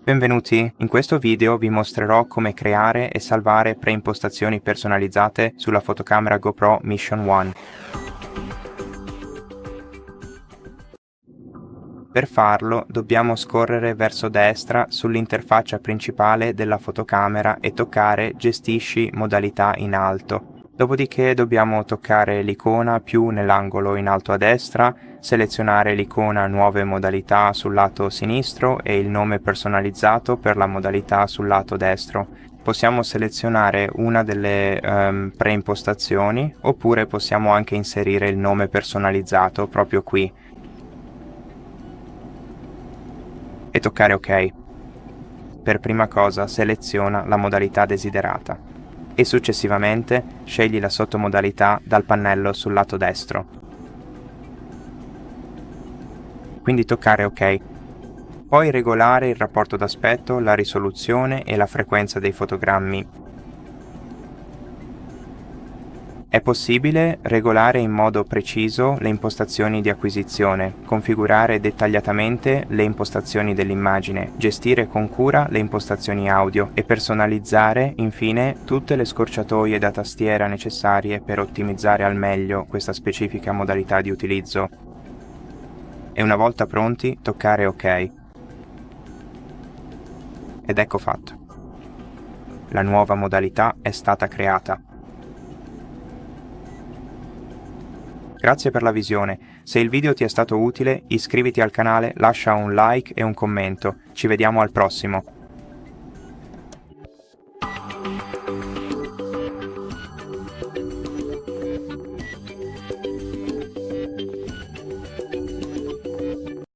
Benvenuti, in questo video vi mostrerò come creare e salvare preimpostazioni personalizzate sulla fotocamera GoPro Mission 1. Per farlo dobbiamo scorrere verso destra sull'interfaccia principale della fotocamera e toccare Gestisci modalità in alto. Dopodiché dobbiamo toccare l'icona più nell'angolo in alto a destra, selezionare l'icona Nuove modalità sul lato sinistro e il nome personalizzato per la modalità sul lato destro. Possiamo selezionare una delle preimpostazioni oppure possiamo anche inserire il nome personalizzato proprio qui e toccare OK. Per prima cosa seleziona la modalità desiderata e successivamente scegli la sottomodalità dal pannello sul lato destro. Quindi toccare OK. Poi regolare il rapporto d'aspetto, la risoluzione e la frequenza dei fotogrammi. È possibile regolare in modo preciso le impostazioni di acquisizione, configurare dettagliatamente le impostazioni dell'immagine, gestire con cura le impostazioni audio e personalizzare, infine, tutte le scorciatoie da tastiera necessarie per ottimizzare al meglio questa specifica modalità di utilizzo. E una volta pronti, toccare OK. Ed ecco fatto. La nuova modalità è stata creata. Grazie per la visione, se il video ti è stato utile iscriviti al canale, lascia un like e un commento, ci vediamo al prossimo.